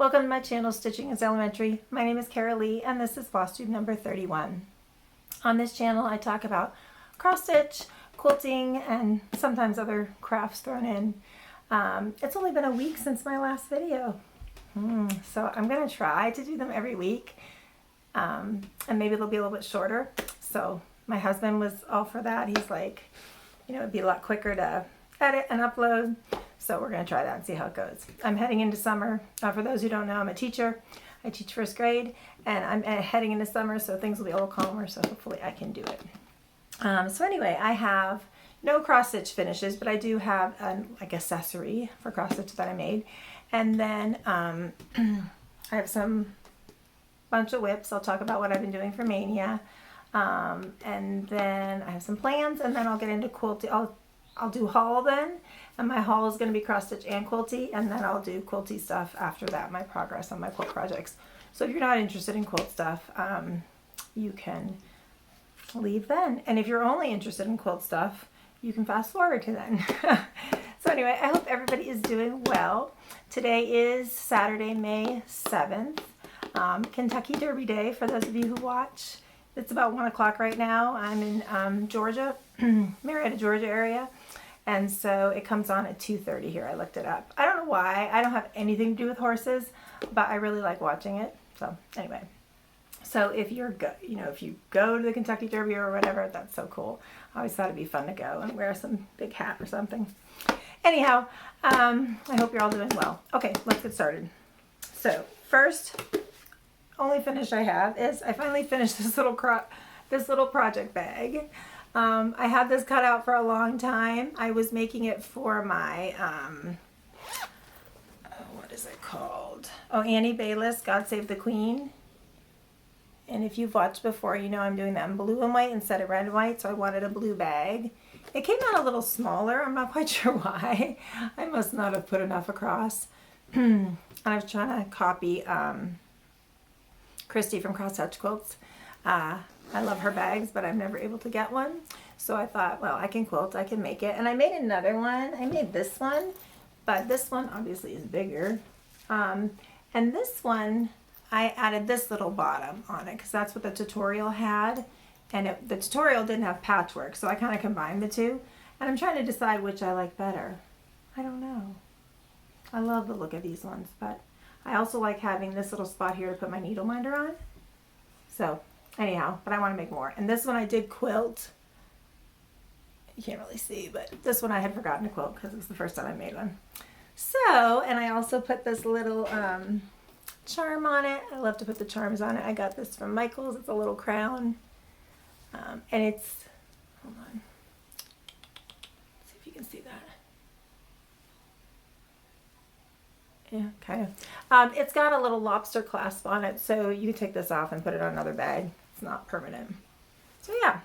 Welcome to my channel, Stitching is Elementary. My name is Cara Lee and this is Floss Tube number 31. On this channel I talk about cross stitch, quilting, and sometimes other crafts thrown in. It's only been a week since my last video. So I'm going to try to do them every week. And maybe they'll be a little bit shorter. So my husband was all for that. He's like, you know, it'd be a lot quicker to edit and upload. So we're going to try that and see how it goes. I'm heading into summer. For those who don't know, I'm a teacher. I teach first grade and I'm heading into summer, so things will be a little calmer, so hopefully I can do it. So anyway, I have no cross stitch finishes, but I do have an accessory for cross stitch that I made. And then I have some bunch of WIPs. I'll talk about what I've been doing for Maynia. And then I have some plans, and then I'll get into quilting. I'll do haul then, and my haul is going to be cross stitch and quilty, and then I'll do quilty stuff after that, my progress on my quilt projects. So if you're not interested in quilt stuff, you can leave then. And if you're only interested in quilt stuff, you can fast forward to then. So anyway, I hope everybody is doing well. Today is Saturday, May 7th, Kentucky Derby Day for those of you who watch. It's about 1 o'clock right now. I'm in Georgia, Marietta, Georgia area. And so it comes on at 2:30 here. I looked it up. I don't know why. I don't have anything to do with horses, but I really like watching it. So anyway, so if you're if you go to the Kentucky Derby or whatever, that's so cool. I always thought it'd be fun to go and wear some big hat or something. Anyhow, I hope you're all doing well. Okay, let's get started. So first, only finish I have is I finally finished this little project bag. I had this cut out for a long time. I was making it for my, what is it called? Oh, Annie Bayless, God Save the Queen. And if you've watched before, you know I'm doing that in blue and white instead of red and white, so I wanted a blue bag. It came out a little smaller. I'm not quite sure why. I must not have put enough across. I was trying to copy Christy from Cross Hatch Quilts. I love her bags, but I'm never able to get one. So I thought, well, I can quilt, I can make it. And I made another one. I made this one, but this one obviously is bigger. And this one, I added this little bottom on it because that's what the tutorial had. And the tutorial didn't have patchwork, so I kind of combined the two. And I'm trying to decide which I like better. I don't know. I love the look of these ones, but I also like having this little spot here to put my needle minder on. So anyhow, but I want to make more. And this one I did quilt. You can't really see, but this one I had forgotten to quilt because it was the first time I made one. So, and I also put this little charm on it. I love to put the charms on it. I got this from Michael's. It's a little crown. And it's, hold on. See if you can see that. Yeah, kind of. It's got a little lobster clasp on it, so you can take this off and put it on another bag. It's not permanent. So yeah,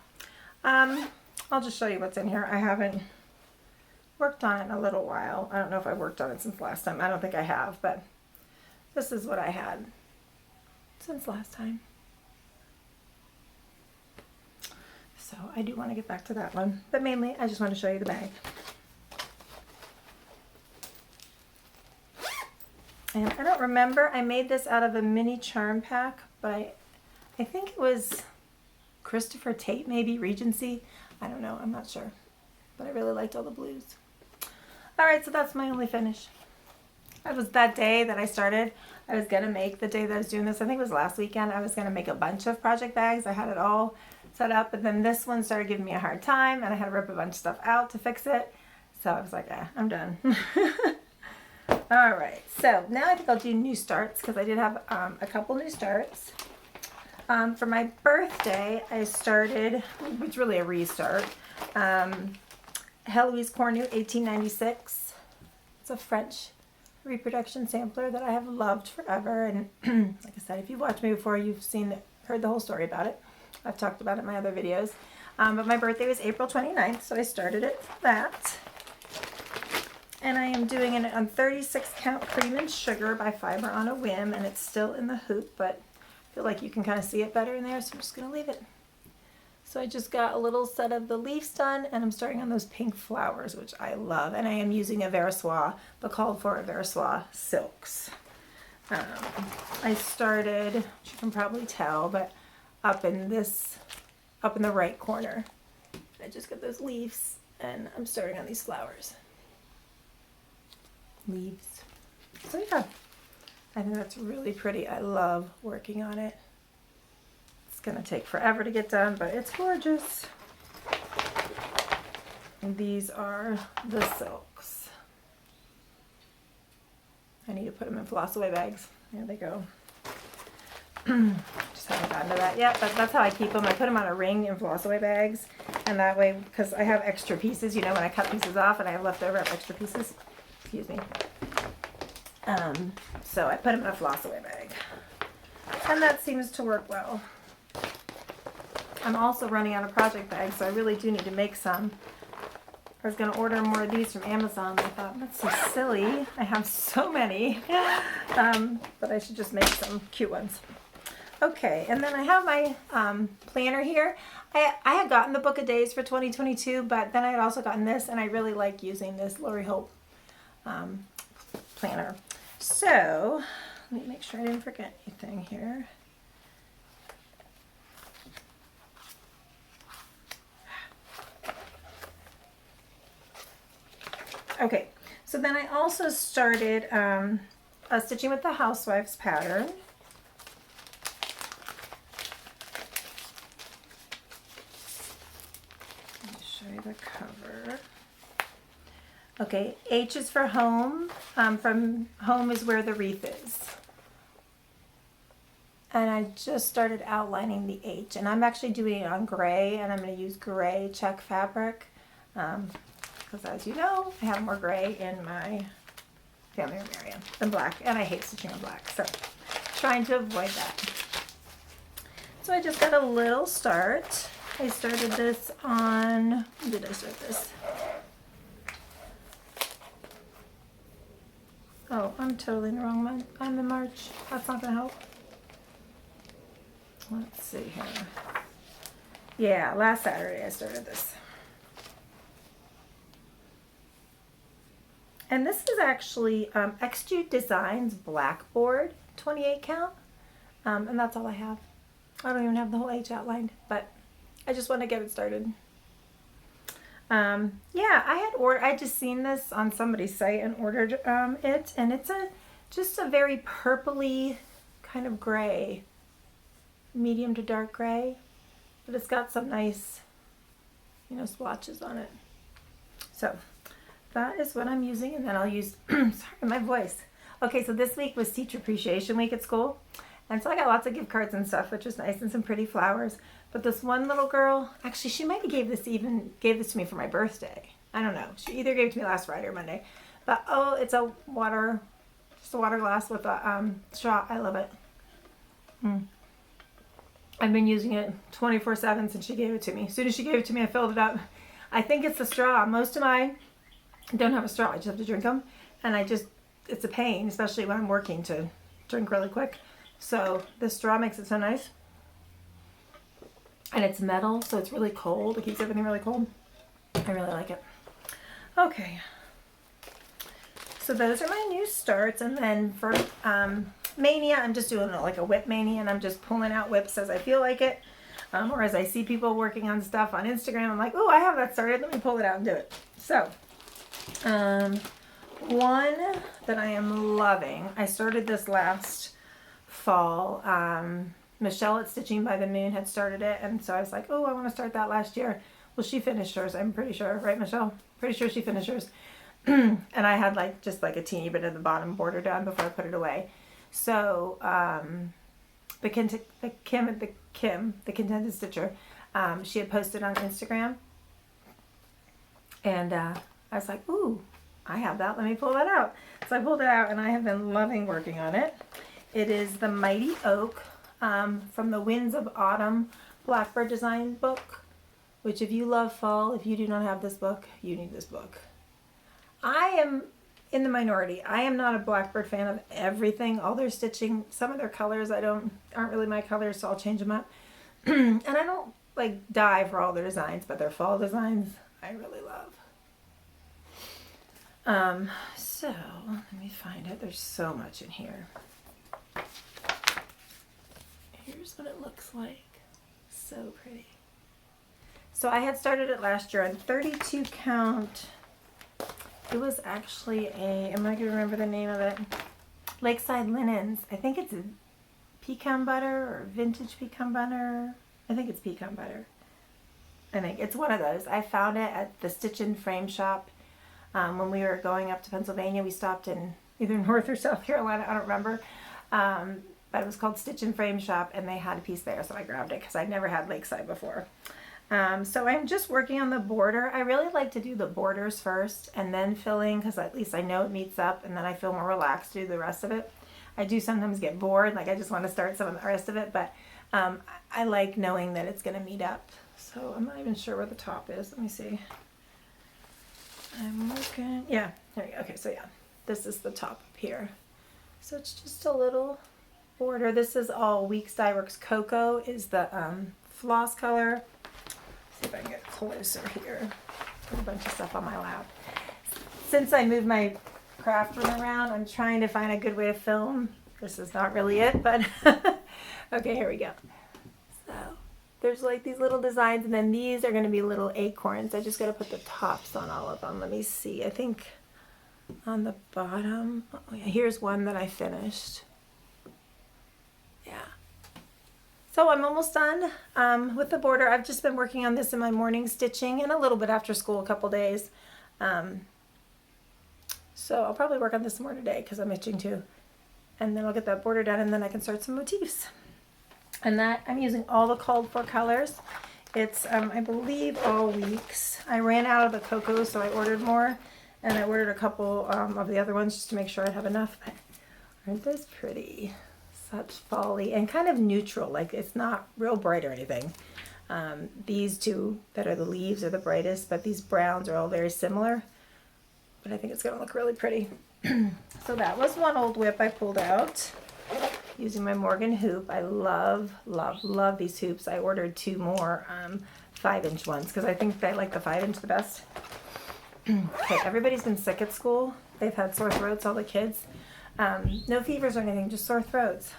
I'll just show you what's in here. I haven't worked on it in a little while. I don't know if I've worked on it since last time. I don't think I have, but this is what I had since last time. So I do want to get back to that one, but mainly I just want to show you the bag. And I don't remember, I made this out of a mini charm pack, but I think it was Christopher Tate, maybe, Regency. I don't know, I'm not sure. But I really liked all the blues. Alright, so that's my only finish. That was that day that I started. I was going to make, the day that I was doing this, I think it was last weekend, I was going to make a bunch of project bags. I had it all set up, but then this one started giving me a hard time, and I had to rip a bunch of stuff out to fix it. So I was like, I'm done. Alright, so now I think I'll do new starts because I did have a couple new starts. For my birthday, I started, it's really a restart, Heloise Cornu 1896. It's a French reproduction sampler that I have loved forever. And like I said, if you've watched me before, you've heard the whole story about it. I've talked about it in my other videos. But my birthday was April 29th, so I started it for that. And I am doing it on 36 count cream and sugar by Fiber on a Whim, and it's still in the hoop, but I feel like you can kind of see it better in there, so I'm just going to leave it. So I just got a little set of the leaves done, and I'm starting on those pink flowers, which I love, and I am using a Versois, the called for Versois silks. I started, which you can probably tell, but up in the right corner. I just got those leaves and I'm starting on these flowers. Leaves. So yeah, I think that's really pretty. I love working on it. It's gonna take forever to get done, but it's gorgeous. And these are the silks. I need to put them in floss away bags. There they go. Just haven't gotten to that yet, but that's how I keep them. I put them on a ring in floss away bags, and that way, because I have extra pieces, you know, when I cut pieces off and I have leftover extra pieces. Excuse me. So I put them in a floss away bag, and that seems to work well. I'm also running out of project bags, so I really do need to make some. I was going to order more of these from Amazon. I thought, that's so silly. I have so many. But I should just make some cute ones. Okay, and then I have my planner here. I had gotten the Book of Days for 2022, but then I had also gotten this, and I really like using this Lori Hope planner. So, let me make sure I didn't forget anything here. Okay, so then I also started stitching with the Housewives pattern. Let me show you the cover. Okay, H is for home. From home is where the wreath is. And I just started outlining the H, and I'm actually doing it on gray, and I'm going to use gray check fabric. Because as you know, I have more gray in my family room area than black, and I hate stitching on black, so trying to avoid that. So I just got a little start. I started this on, when did I start this? Oh, I'm totally in the wrong month. I'm in March. That's not gonna help. Let's see here. Yeah, last Saturday I started this. And this is actually Extrude Designs Blackboard 28 count. And that's all I have. I don't even have the whole H outlined, but I just want to get it started. Yeah, I just seen this on somebody's site and ordered it, and it's just a very purpley kind of gray, medium to dark gray, but it's got some nice, you know, swatches on it. So that is what I'm using, and then I'll use, sorry, my voice. Okay, so this week was Teacher Appreciation Week at school, and so I got lots of gift cards and stuff, which was nice, and some pretty flowers. But this one little girl, actually, she might have gave this to me for my birthday. I don't know. She either gave it to me last Friday or Monday. But oh, it's just a water glass with a straw. I love it. I've been using it 24/7 since she gave it to me. As soon as she gave it to me, I filled it up. I think it's the straw. Most of mine don't have a straw. I just have to drink them, and it's a pain, especially when I'm working, to drink really quick. So this straw makes it so nice. And it's metal, so it's really cold. It keeps everything really cold. I really like it. Okay. So those are my new starts. And then for Maynia, I'm just doing like a WIP Maynia, and I'm just pulling out WIPs as I feel like it. Or as I see people working on stuff on Instagram, I'm like, oh, I have that started. Let me pull it out and do it. So, one that I am loving, I started this last fall. Michelle at Stitching by the Moon had started it, and so I was like, oh, I want to start that last year. Well, she finished hers, I'm pretty sure, right, Michelle? Pretty sure she finished hers. And I had just a teeny bit of the bottom border done before I put it away. So the Contented Stitcher, she had posted on Instagram, and I was like, ooh, I have that. Let me pull that out. So I pulled it out, and I have been loving working on it. It is the Mighty Oak from the Winds of Autumn Blackbird Design book, which if you love fall, if you do not have this book, you need this book. I am in the minority. I am not a Blackbird fan of everything. All their stitching, some of their colors aren't really my colors, so I'll change them up. And I don't die for all their designs, but their fall designs I really love. So let me find it. There's so much in here. here's what it looks like. So pretty. So I had started it last year on 32 count. It was actually I'm not going to remember the name of it. Lakeside Linens. I think it's a pecan butter or vintage pecan butter. I think it's pecan butter. I think it's one of those. I found it at the Stitch and Frame shop when we were going up to Pennsylvania. We stopped in either North or South Carolina. I don't remember. But it was called Stitch and Frame shop, and they had a piece there, so I grabbed it because I'd never had Lakeside before. So I'm just working on the border. I really like to do the borders first and then filling, because at least I know it meets up, and then I feel more relaxed to do the rest of it. I do sometimes get bored, like I just want to start some of the rest of it, but I like knowing that it's going to meet up. So I'm not even sure where the top is. Let me see. I'm looking. Yeah, there we go. Okay, so yeah, this is the top up here. So it's just a little border. This is all Weeks Dye Works Cocoa is the floss color. See if I can get closer here. Put a bunch of stuff on my lap. Since I moved my craft room around, I'm trying to find a good way to film. This is not really it, but okay, here we go. So there's like these little designs, and then these are going to be little acorns. I just got to put the tops on all of them. Let me see. I think on the bottom, oh yeah, here's one that I finished. Yeah. So I'm almost done with the border. I've just been working on this in my morning stitching and a little bit after school a couple days. So I'll probably work on this more today because I'm itching too. And then I'll get that border done, and then I can start some motifs. And that I'm using all the called for colors. It's, I believe, all Weeks. I ran out of the cocoa, so I ordered more. And I ordered a couple of the other ones just to make sure I'd have enough. But aren't those pretty? Such folly and kind of neutral, like it's not real bright or anything. These two that are the leaves are the brightest, but these browns are all very similar. But I think it's going to look really pretty. So that was one old WIP I pulled out using my Morgan hoop. I love, love, love these hoops. I ordered 2 more 5-inch ones because I think I like the 5-inch the best. Okay, everybody's been sick at school. They've had sore throats, all the kids. No fevers or anything, just sore throats.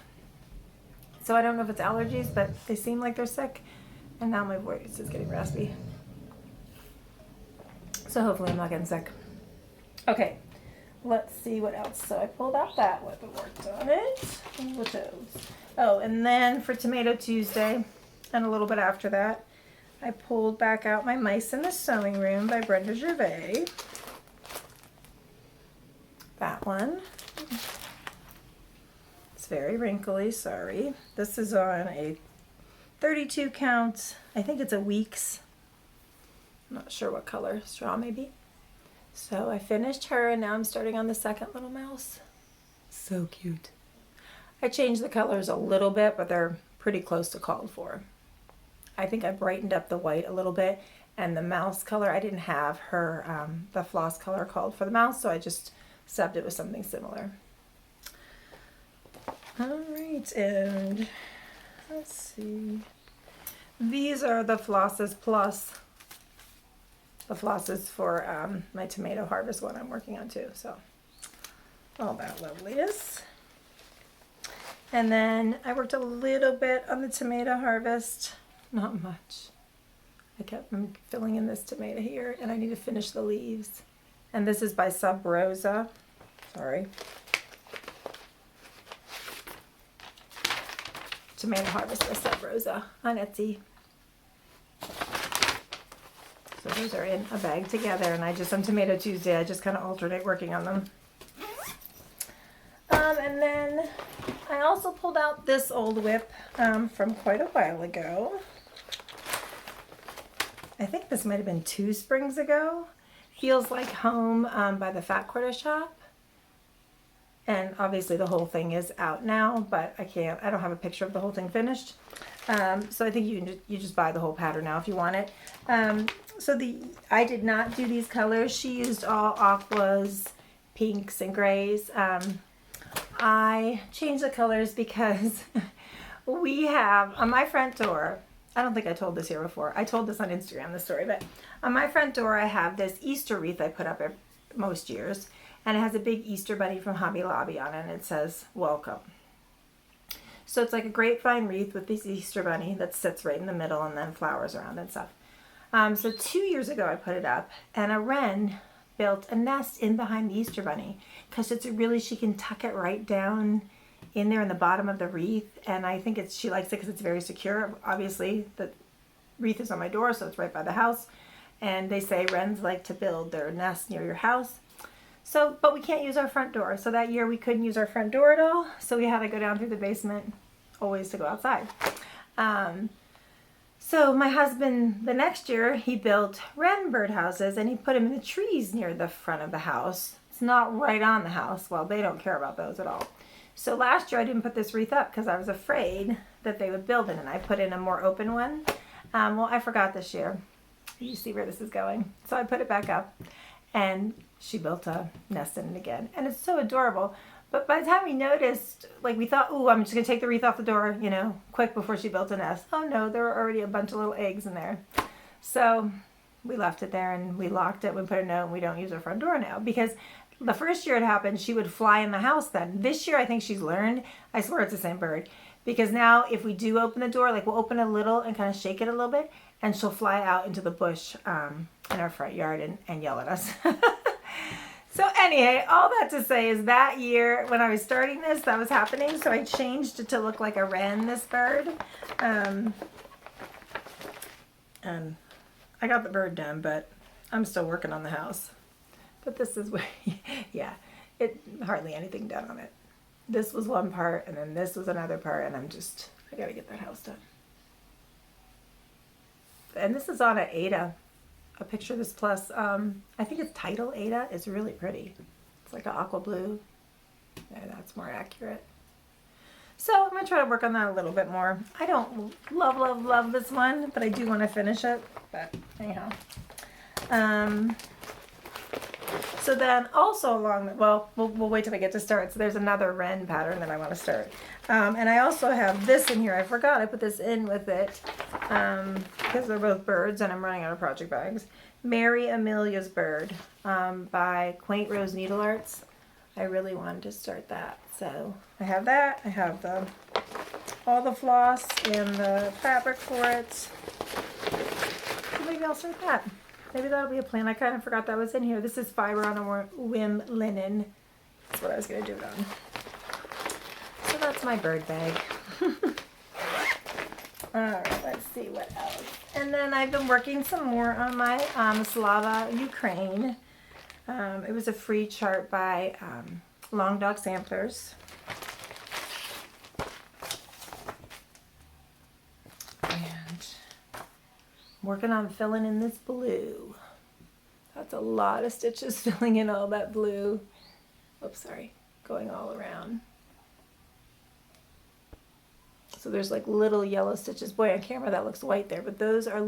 So I don't know if it's allergies, but they seem like they're sick. And now my voice is getting raspy. So hopefully I'm not getting sick. Okay, let's see what else. So I pulled out that WIP and worked on it. What those? Oh, and then for Tomato Tuesday, and a little bit after that, I pulled back out my Mice in the Sewing Room by Brenda Gervais. That one. It's very wrinkly, sorry. This is on a 32 count. I think it's a Weeks. I'm not sure what color, straw maybe. So I finished her, and now I'm starting on the second little mouse. So cute. I changed the colors a little bit, but they're pretty close to called for. I think I brightened up the white a little bit, and the mouse color, I didn't have her, the floss color called for the mouse, so I just subbed it with something similar. All right, and let's see. These are the Flosses Plus. The flosses for my tomato harvest one I'm working on too. So all that loveliness. And then I worked a little bit on the tomato harvest. Not much. I'm filling in this tomato here, and I need to finish the leaves. And this is by Sub Rosa. Sorry. Tomato harvest by Sub Rosa on Etsy. So those are in a bag together, and on Tomato Tuesday, I just kind of alternate working on them. And then I also pulled out this old WIP from quite a while ago. I think this might have been 2 springs ago. Feels Like Home by the Fat Quarter Shop. And obviously the whole thing is out now, but I don't have a picture of the whole thing finished. So I think you just buy the whole pattern now if you want it. So I did not do these colors. She used all aquas, pinks, and grays. I changed the colors because we have on my front door, I don't think I told this here before. I told this on Instagram, the story, but on my front door I have this Easter wreath I put up most years, and it has a big Easter bunny from Hobby Lobby on it, and it says, "Welcome." So it's like a grapevine wreath with this Easter bunny that sits right in the middle and then flowers around and stuff. So 2 years ago I put it up, and a wren built a nest in behind the Easter bunny because she can tuck it right down in there in the bottom of the wreath, and I think she likes it because it's very secure. Obviously the wreath is on my door, so it's right by the house, and they say wrens like to build their nest near your house. So, but we can't use our front door. So that year we couldn't use our front door at all. So we had to go down through the basement always to go outside. So my husband, the next year, he built wren birdhouses, and he put them in the trees near the front of the house. It's not right on the house. Well, they don't care about those at all. So last year I didn't put this wreath up because I was afraid that they would build it, and I put in a more open one. Well, I forgot this year. You see where this is going. So I put it back up, and she built a nest in it again, and it's so adorable. But by the time we noticed, like, we thought, ooh, I'm just gonna take the wreath off the door, you know, quick before she built a nest. Oh no, there were already a bunch of little eggs in there. So we left it there, and we locked it. We put a note, and we don't use our front door now, because the first year it happened, she would fly in the house then. This year I think she's learned. I swear it's the same bird, because now if we do open the door, like, we'll open a little and kind of shake it a little bit, and she'll fly out into the bush in our front yard and yell at us. So anyway, all that to say is that year when I was starting this, that was happening. So I changed it to look like a wren, this bird. And I got the bird done, but I'm still working on the house. But this is where, yeah, hardly anything done on it. This was one part, and then this was another part, and I gotta get that house done. And this is on an Ada. A picture of this plus, I think it's Title Ada. It's really pretty. It's like an aqua blue. Yeah, that's more accurate. So I'm going to try to work on that a little bit more. I don't love this one, but I do want to finish it. But anyhow. So then also we'll wait till I get to start. So there's another wren pattern that I want to start. And I also have this in here. I forgot I put this in with it because they're both birds, and I'm running out of project bags. Mary Amelia's Bird by Quaint Rose Needle Arts. I really wanted to start that. So I have that. I have all the floss and the fabric for it. So maybe I'll start that. Maybe that'll be a plan. I kind of forgot that was in here. This is Fiber on a Whim linen. That's what I was going to do it on. So that's my bird bag. Alright, let's see what else. And then I've been working some more on my Slava Ukraine. It was a free chart by Long Dog Samplers. And working on filling in this blue. That's a lot of stitches filling in all that blue. Oops, sorry. Going all around. So there's like little yellow stitches. Boy, on camera that looks white there, but those are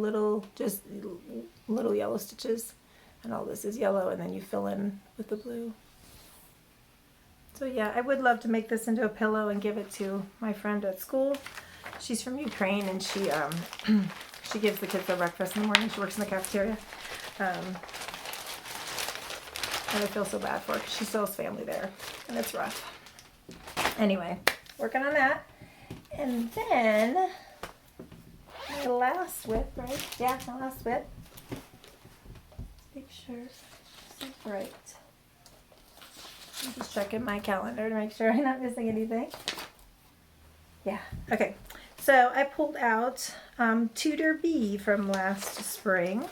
just little yellow stitches. And all this is yellow, and then you fill in with the blue. So yeah, I would love to make this into a pillow and give it to my friend at school. She's from Ukraine, and she she gives the kids their breakfast in the morning. She works in the cafeteria. And I feel so bad for her because she still has family there, and it's rough. Anyway, working on that. And then my last WIP, right? Yeah, my last WIP. Make sure it's right. I'm just checking my calendar to make sure I'm not missing anything. Yeah, okay. So I pulled out Tudor Bee from last spring.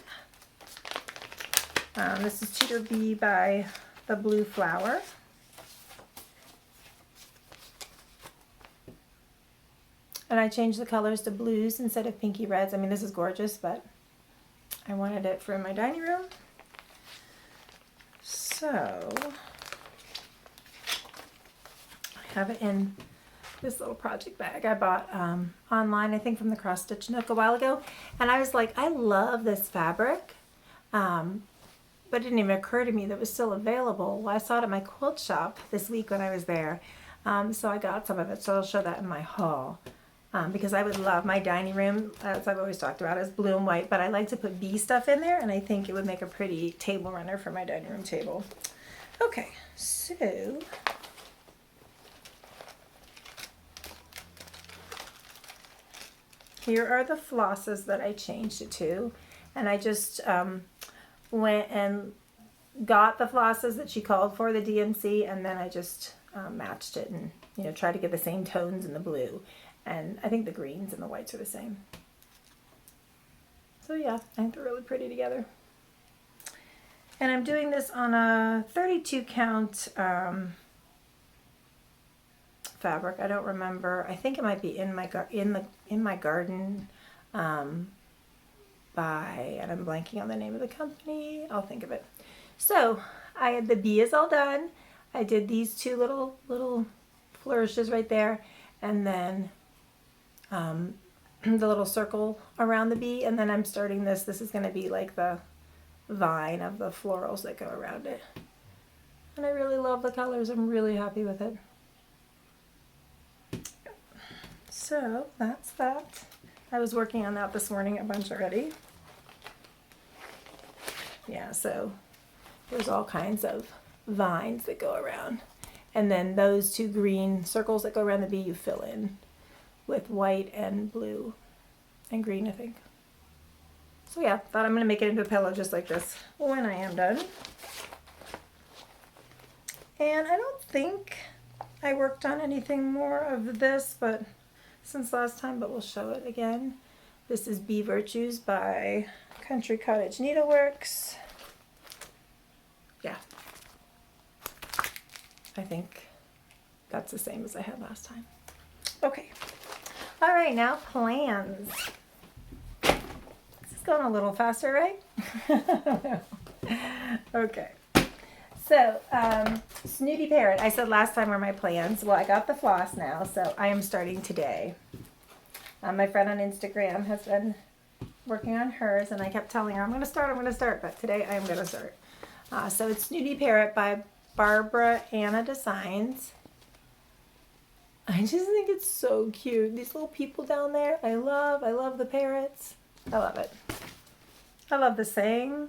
This is Tudor Bee by the Blue Flower. And I changed the colors to blues instead of pinky reds. I mean, this is gorgeous, but I wanted it for my dining room. So I have it in this little project bag I bought online, I think from the Cross Stitch Nook a while ago. And I was like, I love this fabric. But it didn't even occur to me that it was still available. Well, I saw it at my quilt shop this week when I was there. So I got some of it. So I'll show that in my haul. Because I would love my dining room, as I've always talked about, is blue and white, but I like to put bee stuff in there, and I think it would make a pretty table runner for my dining room table. Okay, so here are the flosses that I changed it to. And I just went and got the flosses that she called for, the DMC, and then I just matched it and, you know, tried to get the same tones in the blue. And I think the greens and the whites are the same. So yeah, I think they're really pretty together. And I'm doing this on a 32 count fabric. I don't remember. I think it might be in my garden by, and I'm blanking on the name of the company. I'll think of it. So I had the bee is all done. I did these two little flourishes right there, and then the little circle around the bee, and then I'm starting this. This is going to be like the vine of the florals that go around it. And I really love the colors. I'm really happy with it. So that's that. I was working on that this morning a bunch already. Yeah, so there's all kinds of vines that go around. And then those two green circles that go around the bee you fill in with white and blue and green, I think. So yeah, thought I'm going to make it into a pillow just like this when I am done. And I don't think I worked on anything more of this, but since last time, but we'll show it again. This is Bee Virtues by Country Cottage Needleworks. Yeah. I think that's the same as I had last time. Okay. All right, now plans. This is going a little faster, right? Okay. So, Snooty Parrot, I said last time were my plans. Well, I got the floss now, so I am starting today. My friend on Instagram has been working on hers, and I kept telling her, I'm going to start, but today I am going to start. So it's Snooty Parrot by Barbara Anna Designs. I just think it's so cute. These little people down there, I love the parrots. I love it. I love the saying.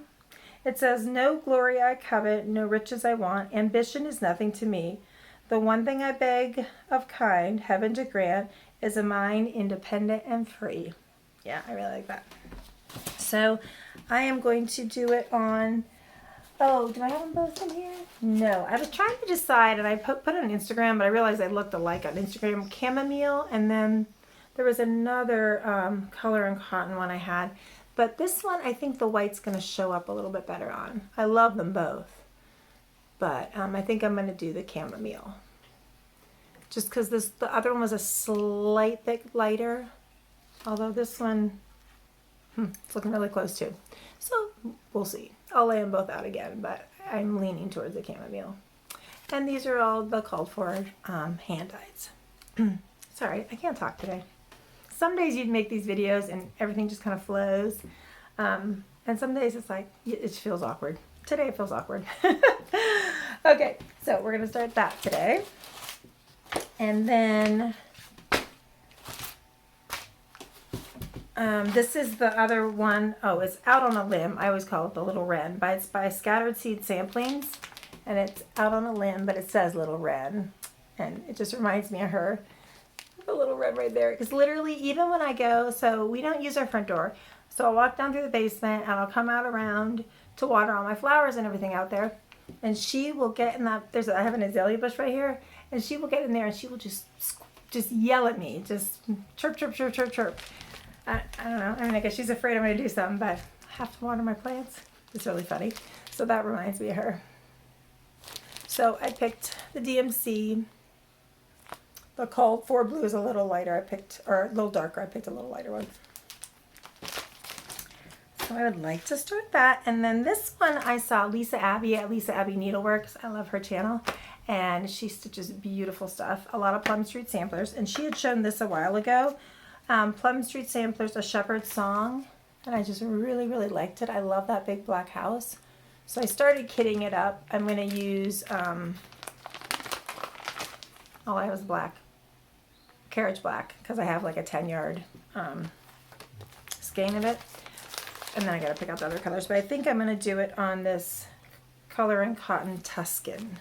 It says, no glory I covet, no riches I want, ambition is nothing to me. The one thing I beg of kind, heaven to grant, is a mind independent and free. Yeah, I really like that. So I am going to do it on, oh, do I have them both in here? No, I was trying to decide, and I put it on Instagram, but I realized I looked alike on Instagram, chamomile, and then there was another color and cotton one I had. But this one, I think the white's going to show up a little bit better on. I love them both. But I think I'm going to do the chamomile. Just because the other one was a slight bit lighter. Although this one, it's looking really close too. So we'll see. I'll lay them both out again, but I'm leaning towards the chamomile. And these are all the called for hand dyes. Sorry, I can't talk today. Some days you'd make these videos and everything just kind of flows. And some days it's like, it feels awkward. Today it feels awkward. Okay, so we're going to start that today. And then this is the other one. Oh, it's Out on a Limb. I always call it the Little Wren. It's by Scattered Seed Samplings. And it's out on a limb, but it says Little Wren. And it just reminds me of her. The little wren right there, because literally even when I go, so we don't use our front door, so I'll walk down through the basement and I'll come out around to water all my flowers and everything out there, and she will get in that, I have an azalea bush right here, and she will get in there and she will just yell at me, just chirp chirp chirp chirp chirp. I don't know, I mean, I guess she's afraid I'm going to do something, but I have to water my plants. It's really funny. So that reminds me of her. So I picked the DMC. The called for blue is a little lighter. Or a little darker. I picked a little lighter one. So I would like to start that. And then this one I saw Lisa Abbey at Lisa Abbey Needleworks. I love her channel. And she stitches beautiful stuff. A lot of Plum Street samplers. And she had shown this a while ago. Plum Street Samplers, A Shepherd's Song. And I just really, really liked it. I love that big black house. So I started kitting it up. I'm going to use, all I have is black. Carriage black, because I have like a 10-yard skein of it. And then I got to pick out the other colors. But I think I'm going to do it on this Color and Cotton Tuscan.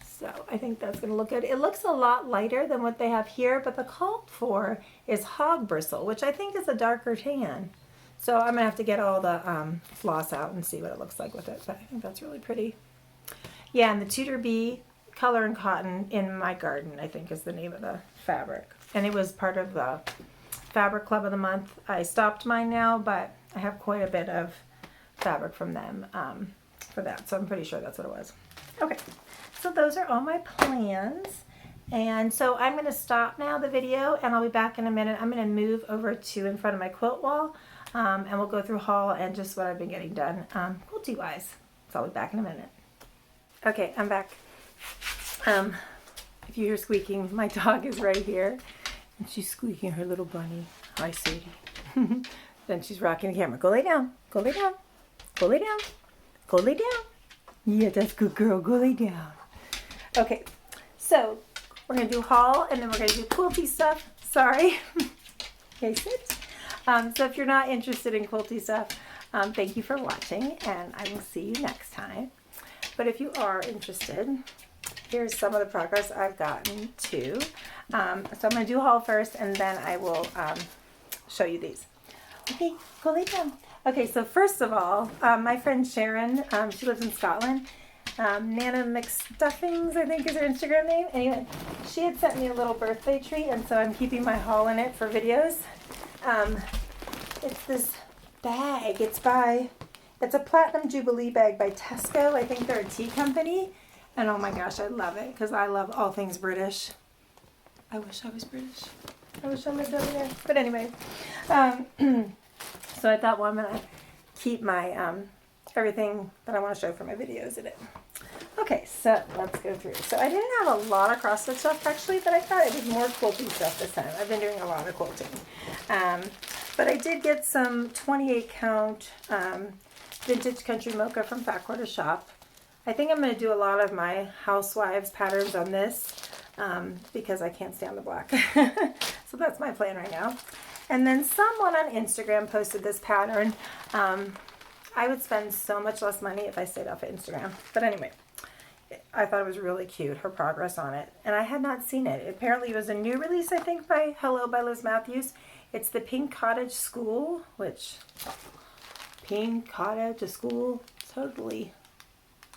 So So I think that's going to look good. It looks a lot lighter than what they have here, but the called for is hog bristle, which I think is a darker tan. So I'm going to have to get all the floss out and see what it looks like with it, but I think that's really pretty. Yeah, and the Tudor Bee Color and Cotton in My Garden, I think is the name of the fabric. And it was part of the Fabric Club of the Month. I stopped mine now, but I have quite a bit of fabric from them for that, so I'm pretty sure that's what it was. Okay, so those are all my plans. And so I'm going to stop now the video, and I'll be back in a minute. I'm going to move over to in front of my quilt wall, and we'll go through haul and just what I've been getting done quilty wise. So I'll be back in a minute. Okay, I'm back. If you hear squeaking, my dog is right here, and she's squeaking her little bunny. Hi, sweetie. Then she's rocking the camera. Go lay down. Go lay down. Go lay down. Go lay down. Yeah, that's good girl. Go lay down. Okay, so we're going to do haul, and then we're going to do quilty stuff. Sorry. Okay, sit. So if you're not interested in quilty stuff, thank you for watching, and I will see you next time. But if you are interested, here's some of the progress I've gotten to. So I'm going to do haul first, and then I will show you these. Okay, go lay down. Okay, so first of all, my friend Sharon, she lives in Scotland. Nana McStuffings, I think is her Instagram name. Anyway, she had sent me a little birthday treat, and so I'm keeping my haul in it for videos. It's this bag. It's a Platinum Jubilee bag by Tesco. I think they're a tea company. And oh my gosh, I love it because I love all things British. I wish I was British. I wish I lived over there. But anyway, so I thought, well, I'm going to keep my everything that I want to show for my videos in it. Okay, so let's go through. So I didn't have a lot of cross stitch stuff actually, but I thought it was more quilting stuff this time. I've been doing a lot of quilting. But I did get some 28 count Vintage Country Mocha from Fat Quarter Shop. I think I'm going to do a lot of my housewives patterns on this because I can't stand the black. So that's my plan right now. And then someone on Instagram posted this pattern. I would spend so much less money if I stayed off of Instagram. But anyway, I thought it was really cute, her progress on it. And I had not seen it. Apparently it was a new release, I think, by Hello by Liz Matthews. It's the Pink Cottage School, which, Pink Cottage, a school, totally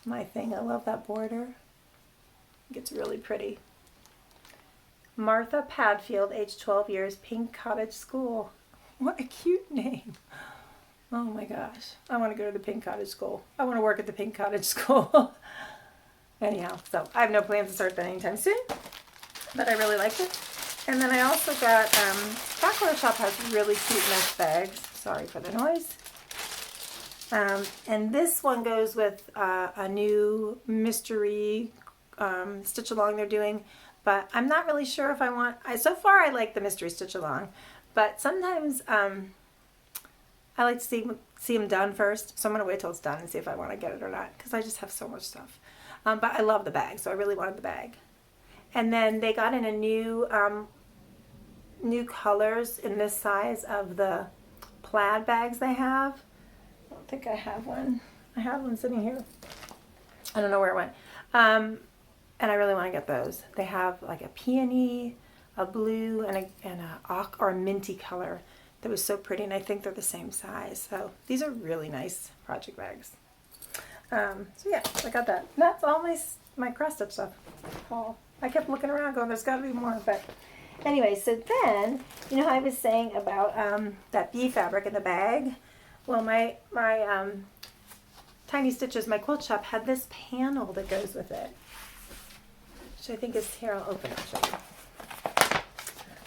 my thing. I love that border. I think it's really pretty. Martha Padfield, age 12 years, Pink Cottage School. What a cute name. Oh my gosh. I want to go to the Pink Cottage School. I want to work at the Pink Cottage School. Anyhow, so I have no plans to start that anytime soon, but I really liked it. And then I also got, Fat Quarter Shop has really cute mesh bags. Sorry for the noise. And this one goes with a new mystery stitch along they're doing, but I'm not really sure if I want, so far I like the mystery stitch along, but sometimes I like to see them done first, so I'm going to wait till it's done and see if I want to get it or not, because I just have so much stuff. But I love the bag, so I really wanted the bag. And then they got in a new colors in this size of the plaid bags they have. I don't think I have one. I have one sitting here. I don't know where it went. And I really want to get those. They have like a peony, a blue, and a ochre or a minty color that was so pretty, and I think they're the same size. So these are really nice project bags. So yeah, I got that. And that's all my cross stitch stuff. Oh, I kept looking around going, there's got to be more, but anyway, so then, you know how I was saying about that bee fabric in the bag? Well, my Tiny Stitches, my quilt shop, had this panel that goes with it, which I think is, here, I'll open it and show you.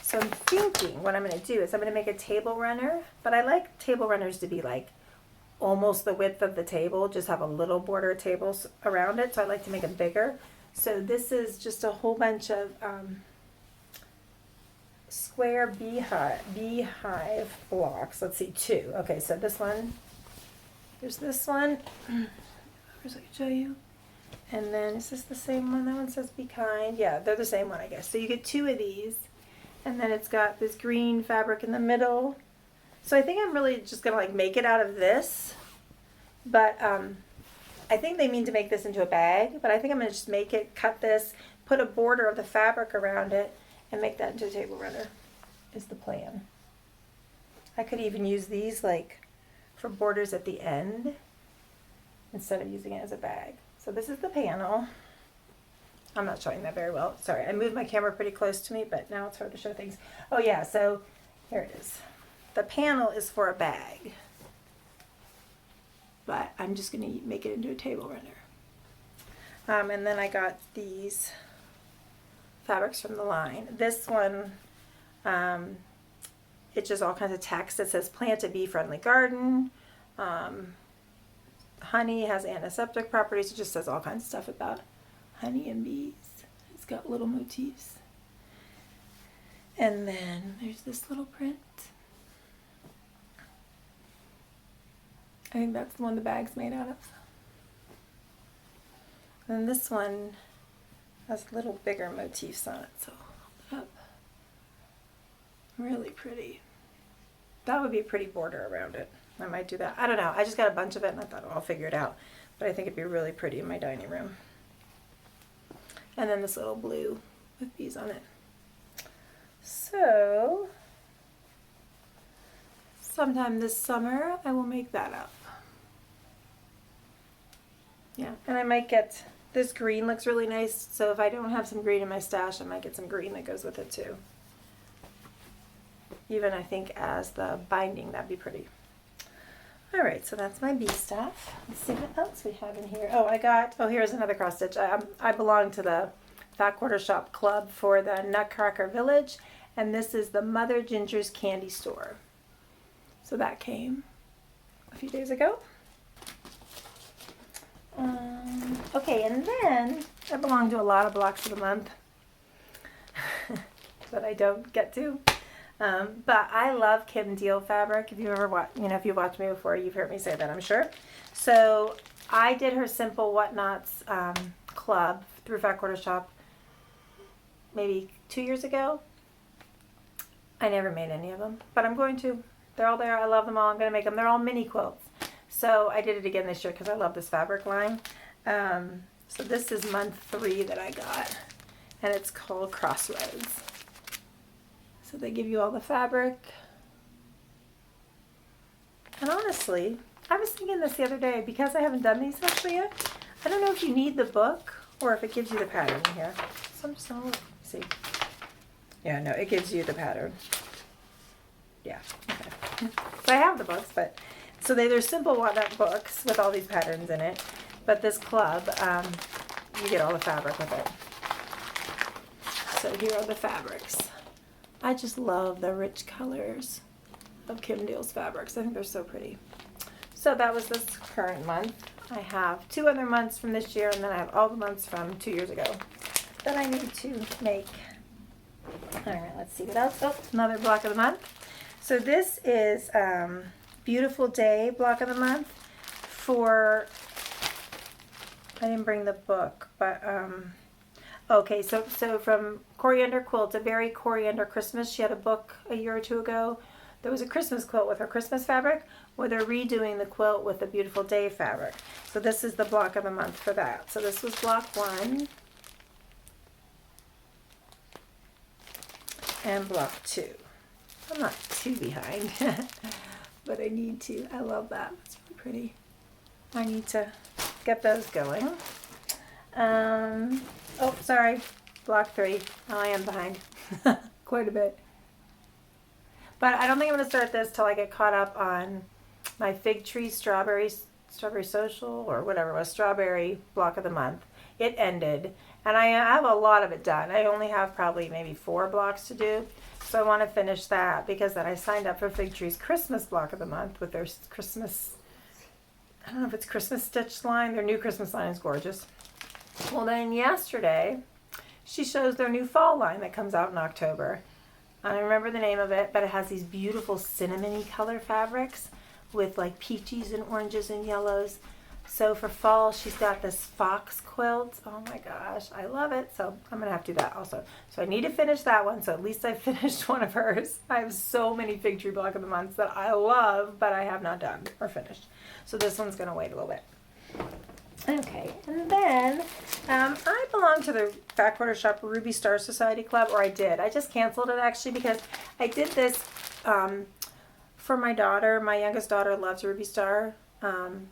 So I'm thinking what I'm going to do is I'm going to make a table runner, but I like table runners to be like almost the width of the table, just have a little border tables around it, so I like to make them bigger. So this is just a whole bunch of square beehive blocks. Let's see, 2. Okay, so this one, here's this one. Where's I can show you? And then is this the same one? That one says be kind. Yeah, they're the same one, I guess. So you get 2 of these, and then it's got this green fabric in the middle. So I think I'm really just gonna like make it out of this, but I I think they mean to make this into a bag, but I think I'm going to just make it, cut this, put a border of the fabric around it, and make that into a table runner, is the plan. I could even use these like for borders at the end instead of using it as a bag. So this is the panel. I'm not showing that very well. Sorry, I moved my camera pretty close to me, but now it's hard to show things. Oh yeah, so here it is. The panel is for a bag, but I'm just going to make it into a table runner. And then I got these fabrics from the line. This one, it's just all kinds of text. It says plant a bee-friendly garden. Honey has antiseptic properties. It just says all kinds of stuff about honey and bees. It's got little motifs. And then there's this little print. I think that's the one the bag's made out of. And this one has little bigger motifs on it, so I'll hold it up. Really pretty. That would be a pretty border around it. I might do that. I don't know. I just got a bunch of it and I thought, oh, I'll figure it out. But I think it'd be really pretty in my dining room. And then this little blue with bees on it. So, sometime this summer, I will make that up. Yeah, and I might get, this green looks really nice. So if I don't have some green in my stash, I might get some green that goes with it too. Even I think as the binding, that'd be pretty. All right, so that's my bee stuff. Let's see what else we have in here. Oh, here's another cross stitch. I belong to the Fat Quarter Shop Club for the Nutcracker Village, and this is the Mother Ginger's Candy Store. So that came a few days ago. Okay, and then I belong to a lot of blocks of the month that I don't get to. But I love Kim Deal fabric. If you ever watch, if you've watched me before, you've heard me say that, I'm sure. So I did her Simple Whatnots club through Fat Quarter Shop maybe 2 years ago. I never made any of them, but I'm going to. They're all there. I love them all. I'm going to make them. They're all mini quilts. So I did it again this year because I love this fabric line. So this is month 3 that I got, and it's called Crossroads. So they give you all the fabric. And honestly, I was thinking this the other day, because I haven't done these actually yet, I don't know if you need the book or if it gives you the pattern here. So I'm just going to look, see. Yeah, no, it gives you the pattern. Yeah, okay. So I have the books, but, so they're Simple Whatnot books with all these patterns in it. But this club, you get all the fabric with it. So here are the fabrics. I just love the rich colors of Kim Deal's fabrics. I think they're so pretty. So that was this current month. I have 2 other months from this year, and then I have all the months from 2 years ago that I need to make. All right, let's see what else. Oh, another block of the month. So this is Beautiful Day block of the month for, I didn't bring the book, but okay, so from Coriander Quilt, a very Coriander Christmas. She had a book a year or 2 ago. There was a Christmas quilt with her Christmas fabric, where they're redoing the quilt with the Beautiful Day fabric. So this is the block of the month for that. So this was block 1 and block 2. I'm not too behind, but I need to. I love that. It's really pretty. I need to get those going. Oh, sorry, block 3. Oh, I am behind quite a bit. But I don't think I'm going to start this till I get caught up on my Fig Tree Strawberry Social, or whatever it was, Strawberry block of the month. It ended, and I have a lot of it done. I only have probably maybe 4 blocks to do. So I want to finish that, because then I signed up for Fig Tree's Christmas block of the month with their Christmas, I don't know if it's Christmas stitch line. Their new Christmas line is gorgeous. Well, then yesterday, she shows their new fall line that comes out in October. I don't remember the name of it, but it has these beautiful cinnamony color fabrics with like peaches and oranges and yellows. So for fall, she's got this fox quilt. Oh my gosh, I love it. So I'm going to have to do that also. So I need to finish that one. So at least I finished one of hers. I have so many Fig Tree block of the months that I love, but I have not done or finished. So this one's going to wait a little bit. Okay, and then I belong to the Fat Quarter Shop Ruby Star Society Club, or I did. I just canceled it actually because I did this for my daughter. My youngest daughter loves Ruby Star, and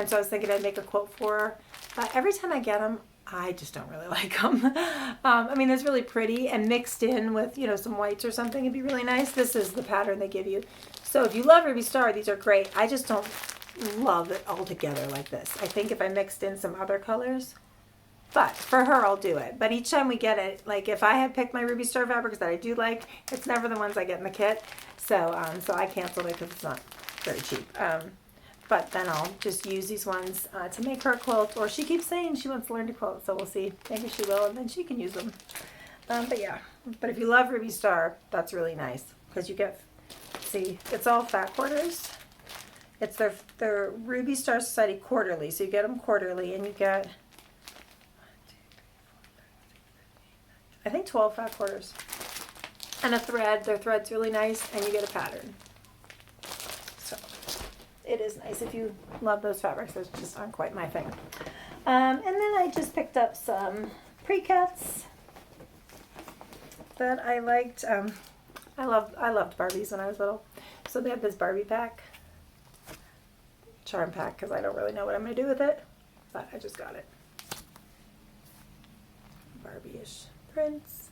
so I was thinking I'd make a quilt for her. But every time I get them, I just don't really like them. I mean, it's really pretty, and mixed in with, you know, some whites or something, it'd be really nice. This is the pattern they give you. So if you love Ruby Star, these are great. I just don't love it all together like this. I think if I mixed in some other colors, but for her, I'll do it. But each time we get it, like if I had picked my Ruby Star fabrics that I do like, it's never the ones I get in the kit. So, so I canceled it because it's not very cheap. But then I'll just use these ones to make her a quilt, or she keeps saying she wants to learn to quilt, so we'll see. Maybe she will, and then she can use them. But yeah, but if you love Ruby Star, that's really nice because you get, see, it's all fat quarters. It's their Ruby Star Society quarterly, so you get them quarterly, and you get, I think 12 fat quarters. And a thread. Their thread's really nice, and you get a pattern. So it is nice if you love those fabrics. Those just aren't quite my thing. And then I just picked up some pre-cuts that I liked. I loved Barbies when I was little. So they have this Barbie pack, charm pack, because I don't really know what I'm going to do with it, but I just got it. Barbie-ish prints.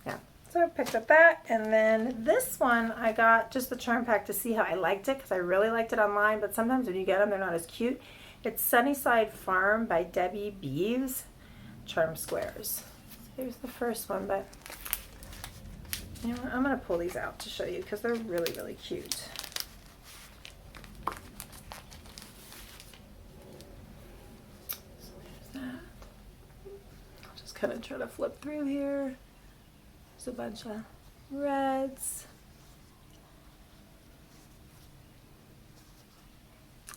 Yeah, so I picked up that, and then this one I got just the charm pack to see how I liked it, because I really liked it online, but sometimes when you get them, they're not as cute. It's Sunnyside Farm by Debbie Beeves, charm squares. Here's the first one, but you know what? I'm going to pull these out to show you because they're really, really cute. So there's that. I'll just kind of try to flip through here. There's a bunch of reds.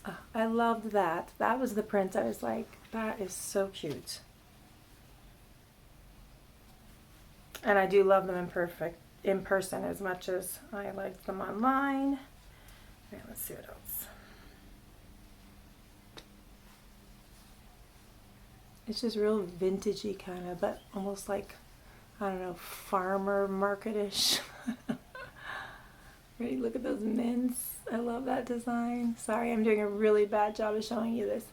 Oh, I loved that. That was the print. I was like, that is so cute. And I do love them in person as much as I liked them online. Okay, let's see what else. It's just real vintagey kind of, but almost like, I don't know, farmer market-ish. Ready? Look at those mints. I love that design. Sorry, I'm doing a really bad job of showing you this.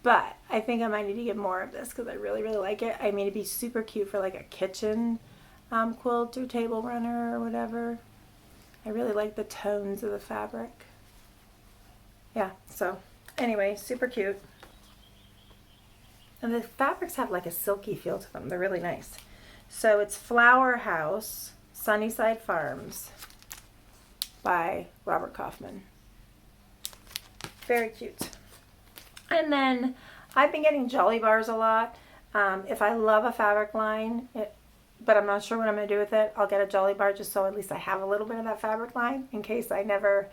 But I think I might need to get more of this because I really, really like it. I mean, it'd be super cute for like a kitchen quilt or table runner or whatever. I really like the tones of the fabric. Yeah, so anyway, super cute. And the fabrics have like a silky feel to them. They're really nice. So it's Flower House, Sunnyside Farms by Robert Kaufman. Very cute. And then I've been getting Jolly Bars a lot. If I love a fabric line, but I'm not sure what I'm going to do with it, I'll get a Jolly Bar just so at least I have a little bit of that fabric line in case I never,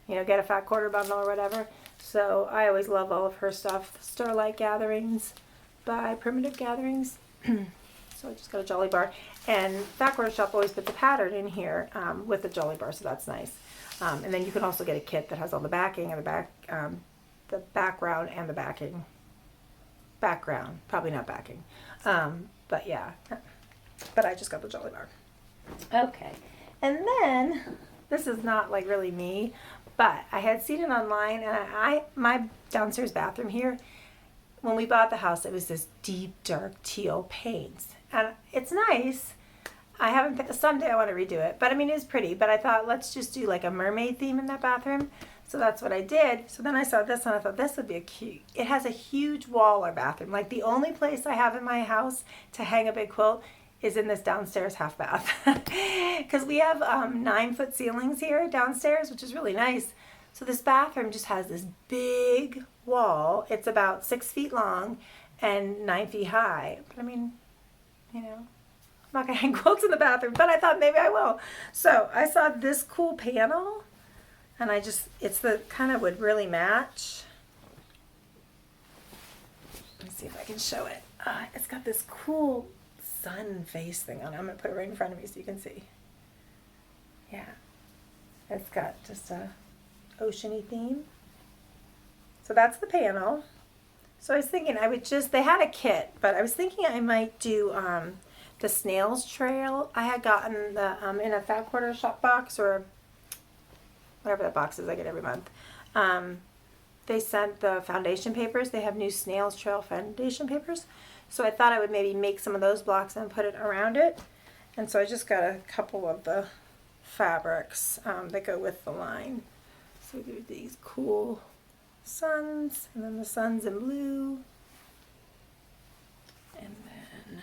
you know, get a fat quarter bundle or whatever. So I always love all of her stuff. Starlight Gatherings by Primitive Gatherings. So I just got a Jolly Bar. And Fat Quarter Shop always puts a pattern in here with the Jolly Bar, so that's nice. And then you can also get a kit that has all the backing and the background and the backing. Background, probably not backing. But yeah. But I just got the Jolly Bar. Okay. And then, this is not like really me, but I had seen it online, and my downstairs bathroom here, when we bought the house, it was this deep, dark teal paints. And it's nice. I haven't, someday I want to redo it, but I mean, it's pretty, but I thought, let's just do like a mermaid theme in that bathroom. So that's what I did. So then I saw this and I thought this would be a cute, it has a huge wall or bathroom. Like the only place I have in my house to hang a big quilt is in this downstairs half bath. Because we have 9-foot ceilings here downstairs, which is really nice. So this bathroom just has this big wall. It's about 6 feet long and 9 feet high. But I mean, you know, I'm not gonna hang quilts in the bathroom, but I thought maybe I will. So I saw this cool panel, and it's the kind of would really match. Let me see if I can show it. It's got this cool sun face thing on it. I'm gonna put it right in front of me so you can see. Yeah, it's got just a oceany theme. So that's the panel. So I was thinking I would just, they had a kit, but I was thinking I might do the snail's trail. I had gotten the in a Fab Quarter Shop box, or whatever that box is I get every month. They sent the foundation papers. They have new snail's trail foundation papers. So I thought I would maybe make some of those blocks and put it around it. And so I just got a couple of the fabrics that go with the line. So there's these cool suns, and then the sun's in blue. And then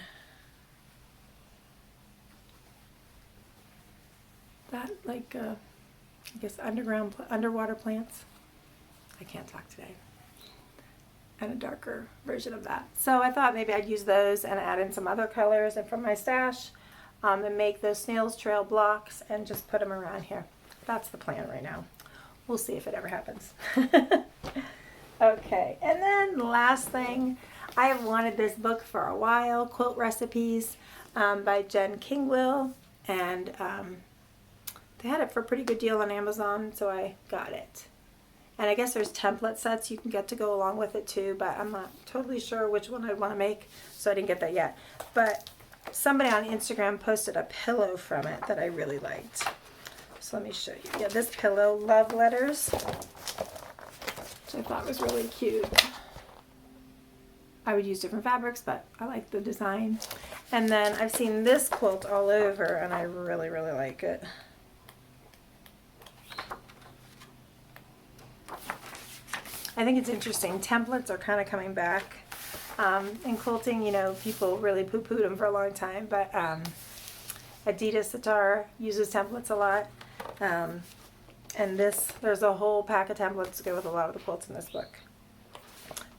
that, like, I guess underwater plants. I can't talk today. And a darker version of that. So I thought maybe I'd use those and add in some other colors and from my stash and make those snail's trail blocks and just put them around here. That's the plan right now. We'll see if it ever happens. Okay, and then the last thing, I have wanted this book for a while, Quilt Recipes by Jen Kingwill, and they had it for a pretty good deal on Amazon, so I got it. And I guess there's template sets you can get to go along with it too, but I'm not totally sure which one I'd want to make, so I didn't get that yet. But somebody on Instagram posted a pillow from it that I really liked. So let me show you. Yeah, this pillow, Love Letters, which I thought was really cute. I would use different fabrics, but I like the design. And then I've seen this quilt all over, and I really, really like it. I think it's interesting. Templates are kind of coming back. In quilting, you know, people really poo-pooed them for a long time, but Adidas Sitar uses templates a lot. And there's a whole pack of templates to go with a lot of the quilts in this book.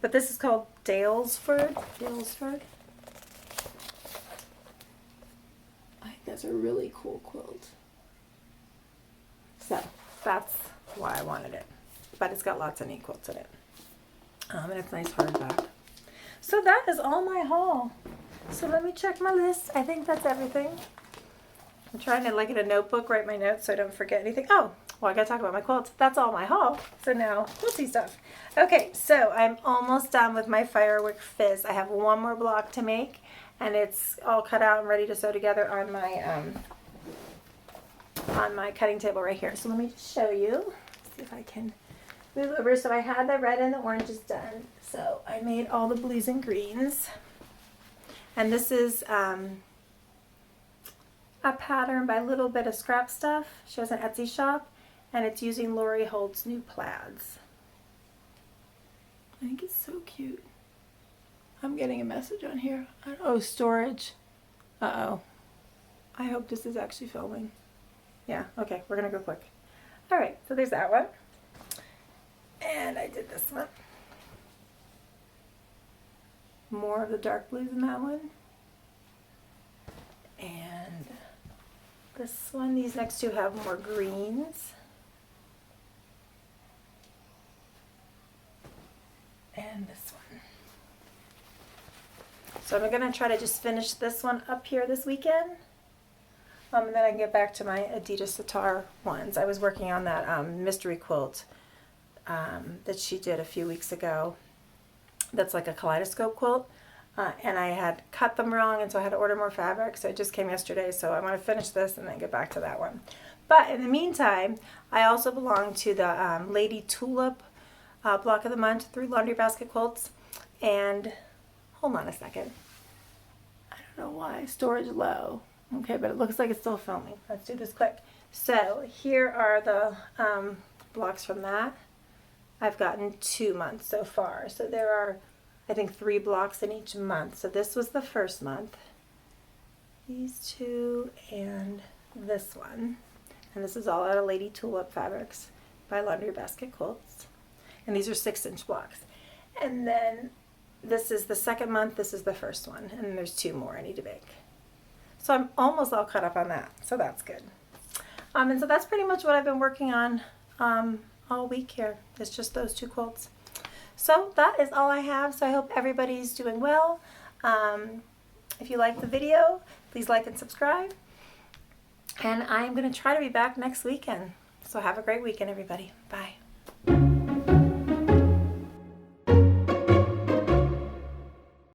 But this is called Dalesford. Dalesford. I think that's a really cool quilt. So that's why I wanted it. But it's got lots of neat quilts in it. And it's nice hardback. So that is all my haul. So let me check my list. I think that's everything. I'm trying to, like, in a notebook, write my notes so I don't forget anything. Oh, well, I gotta talk about my quilts. That's all my haul. So now, quilty stuff. Okay, so I'm almost done with my firework fizz. I have one more block to make, and it's all cut out and ready to sew together on my cutting table right here. So let me just show you. See if I can move over. So I had the red and the oranges done. So I made all the blues and greens. And this is a pattern by Little Bit of Scrap Stuff. She has an Etsy shop, and it's using Lori Holt's new plaids. I think it's so cute. I'm getting a message on here. Oh, storage. Uh-oh. I hope this is actually filming. Yeah, okay, we're gonna go quick. All right, so there's that one. And I did this one. More of the dark blues in that one. And this one, these next two have more greens. And this one. So I'm gonna try to just finish this one up here this weekend. And then I can get back to my Adidas Sitar ones. I was working on that mystery quilt that she did a few weeks ago. That's like a kaleidoscope quilt. And I had cut them wrong, and so I had to order more fabric. So it just came yesterday. So I want to finish this and then get back to that one. But in the meantime, I also belong to the Lady Tulip Block of the Month through Laundry Basket Quilts. And hold on a second. I don't know why. Storage low. Okay, but it looks like it's still filming. Let's do this quick. So here are the blocks from that. I've gotten 2 months so far. So there are, I think, 3 blocks in each month. So this was the first month. These two and this one. And this is all out of Lady Tulip Fabrics by Laundry Basket Quilts. And these are 6-inch blocks. And then this is the second month. This is the first one. And there's 2 more I need to make. So I'm almost all caught up on that. So that's good. And so that's pretty much what I've been working on all week here. It's just those 2 quilts. So that is all I have. So I hope everybody's doing well. If you like the video, please like and subscribe. And I'm going to try to be back next weekend. So have a great weekend, everybody. Bye.